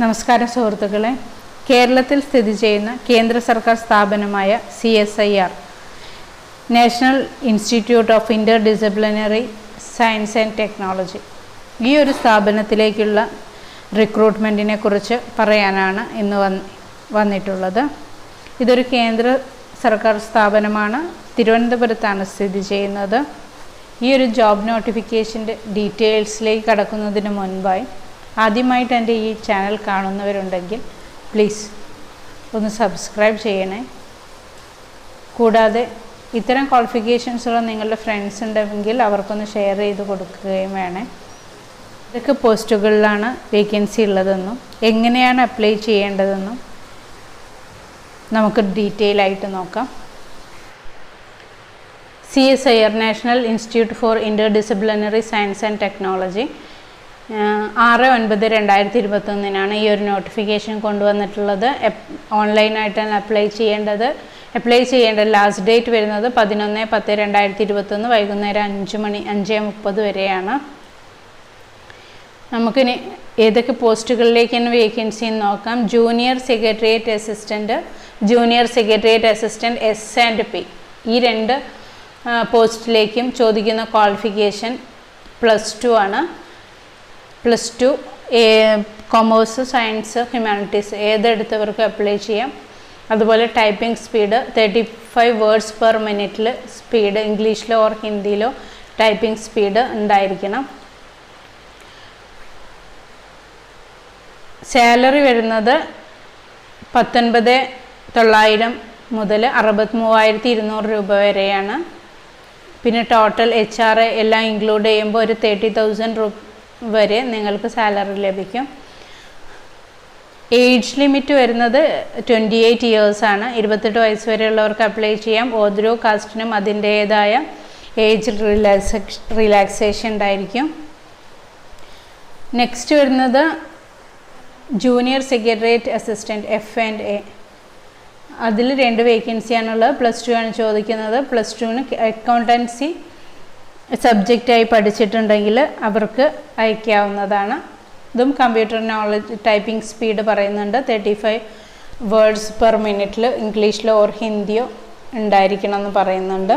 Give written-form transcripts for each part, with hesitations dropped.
നമസ്കാരം സുഹൃത്തുക്കളെ, കേരളത്തിൽ സ്ഥിതി ചെയ്യുന്ന കേന്ദ്ര സർക്കാർ സ്ഥാപനമായ CSIR national institute of Inter disciplinary science and technology ഈ ഒരു സ്ഥാപനത്തിലേക്കുള്ള റിക്രൂട്ട്മെൻറ്റിനെ കുറിച്ച് പറയാനാണ് ഇന്ന് വന്നിട്ടുള്ളത്. ഇതൊരു കേന്ദ്ര സർക്കാർ സ്ഥാപനമാണ്, തിരുവനന്തപുരത്താണ് സ്ഥിതി ചെയ്യുന്നത്. ഈ ഒരു ജോബ് നോട്ടിഫിക്കേഷൻ്റെ ഡീറ്റെയിൽസിലേക്ക് കടക്കുന്നതിന് മുൻപായി ആദ്യമായിട്ട് എൻ്റെ ഈ ചാനൽ കാണുന്നവരുണ്ടെങ്കിൽ പ്ലീസ് ഒന്ന് സബ്സ്ക്രൈബ് ചെയ്യണേ. കൂടാതെ ഇത്തരം ക്വാളിഫിക്കേഷൻസുള്ള നിങ്ങളുടെ ഫ്രണ്ട്സ് ഉണ്ടെങ്കിൽ അവർക്കൊന്ന് ഷെയർ ചെയ്ത് കൊടുക്കുകയും വേണേ. ഇതൊക്കെ പോസ്റ്റുകളിലാണ് വേക്കൻസി ഉള്ളതെന്നും എങ്ങനെയാണ് അപ്ലൈ ചെയ്യേണ്ടതെന്നും നമുക്ക് ഡീറ്റെയിൽ ആയിട്ട് നോക്കാം. CSIR national institute four inter disciplinary science and technology 6/9/2021 ഈ ഒരു നോട്ടിഫിക്കേഷൻ കൊണ്ടുവന്നിട്ടുള്ളത്. ഓൺലൈനായിട്ടാണ് അപ്ലൈ ചെയ്യേണ്ട ലാസ്റ്റ് ഡേറ്റ് വരുന്നത് 11/10/2021 വൈകുന്നേരം 5:30 വരെയാണ്. നമുക്കിനി ഏതൊക്കെ പോസ്റ്റുകളിലേക്കാണ് വേക്കൻസി എന്ന് നോക്കാം. ജൂനിയർ സെക്രട്ടേറിയറ്റ് അസിസ്റ്റൻറ്റ് S&P ഈ രണ്ട് പോസ്റ്റിലേക്കും ചോദിക്കുന്ന ക്വാളിഫിക്കേഷൻ +2 ആണ്. +2 കൊമേഴ്സ്, സയൻസ്, ഹ്യൂമാനിറ്റീസ് ഏതെടുത്തവർക്ക് അപ്ലൈ ചെയ്യാം. അതുപോലെ ടൈപ്പിംഗ് സ്പീഡ് 35 വേർഡ്സ് പെർ മിനിറ്റിൽ സ്പീഡ് ഇംഗ്ലീഷിലോ ഓർ ഹിന്ദിയിലോ ടൈപ്പിംഗ് സ്പീഡ് ഉണ്ടായിരിക്കണം. സാലറി വരുന്നത് 19,900 മുതൽ 63,200 രൂപ വരെയാണ്. പിന്നെ ടോട്ടൽ HR എല്ലാം ഇൻക്ലൂഡ് ചെയ്യുമ്പോൾ ഒരു 30,000 രൂപ വരെ നിങ്ങൾക്ക് സാലറി ലഭിക്കും. ഏജ് ലിമിറ്റ് വരുന്നത് 28 ഇയേഴ്സ് ആണ്. 28 വയസ്സ് വരെയുള്ളവർക്ക് അപ്ലൈ ചെയ്യാം. ഓരോ കാസ്റ്റിനും അതിൻ്റേതായ ഏജ് റിലാക്സേഷൻ ഉണ്ടായിരിക്കും. നെക്സ്റ്റ് വരുന്നത് ജൂനിയർ സെക്രട്ടേറിയറ്റ് അസിസ്റ്റൻറ്റ് F&A. അതിൽ 2 വേക്കൻസിയാണുള്ളത്. +2 ആണ് ചോദിക്കുന്നത്. +2ന് അക്കൗണ്ടൻസി സബ്ജക്റ്റായി പഠിച്ചിട്ടുണ്ടെങ്കിൽ അവർക്ക് അയക്കാവുന്നതാണ്. ഇതും കമ്പ്യൂട്ടർ നോളജ് ടൈപ്പിംഗ് സ്പീഡ് പറയുന്നുണ്ട് 35 വേർഡ്സ് പെർ മിനിറ്റിൽ ഇംഗ്ലീഷിലോ ഓർ ഹിന്ദിയോ ഉണ്ടായിരിക്കണം എന്ന് പറയുന്നുണ്ട്.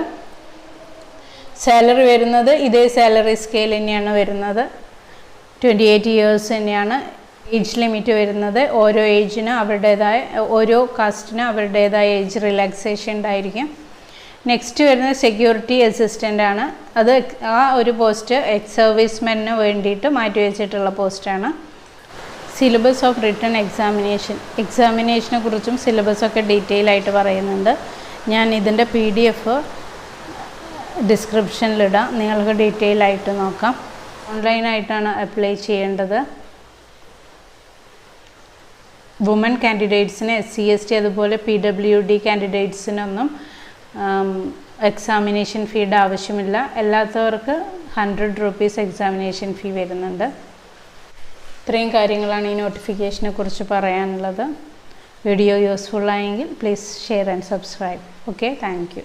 സാലറി വരുന്നത് ഇതേ സാലറി സ്കെയിൽ തന്നെയാണ് വരുന്നത്. 28 ഇയേഴ്സ് തന്നെയാണ്. ഏജ് ലിമിറ്റ് വരുന്നത് ഓരോ കാസ്റ്റിനും അവരുടേതായ ഏജ് റിലാക്സേഷൻ ഉണ്ടായിരിക്കും. നെക്സ്റ്റ് വരുന്നത് സെക്യൂരിറ്റി അസിസ്റ്റൻ്റ് ആണ്. അത് ആ ഒരു പോസ്റ്റ് എക്സ് സർവീസ്മെന് വേണ്ടിയിട്ട് മാറ്റിവെച്ചിട്ടുള്ള പോസ്റ്റാണ്. സിലബസ് ഓഫ് റിട്ടൺ എക്സാമിനേഷനെ കുറിച്ചും സിലബസൊക്കെ ഡീറ്റെയിൽ ആയിട്ട് പറയുന്നുണ്ട്. ഞാൻ ഇതിൻ്റെ PDF ഡിസ്ക്രിപ്ഷനിലിടാം, നിങ്ങൾക്ക് ഡീറ്റെയിൽ ആയിട്ട് നോക്കാം. ഓൺലൈനായിട്ടാണ് അപ്ലൈ ചെയ്യേണ്ടത്. വുമൻ കാൻഡിഡേറ്റ്സിന് SC ST അതുപോലെ PWD കാൻഡിഡേറ്റ്സിനൊന്നും എക്സാമിനേഷൻ ഫീയുടെ ആവശ്യമില്ല. അല്ലാത്തവർക്ക് 100 rupees എക്സാമിനേഷൻ ഫീ വരുന്നുണ്ട്. ഇത്രയും കാര്യങ്ങളാണ് ഈ നോട്ടിഫിക്കേഷനെ കുറിച്ച് പറയാനുള്ളത്. വീഡിയോ യൂസ്ഫുൾ ആയെങ്കിൽ please share and subscribe. Okay, thank you.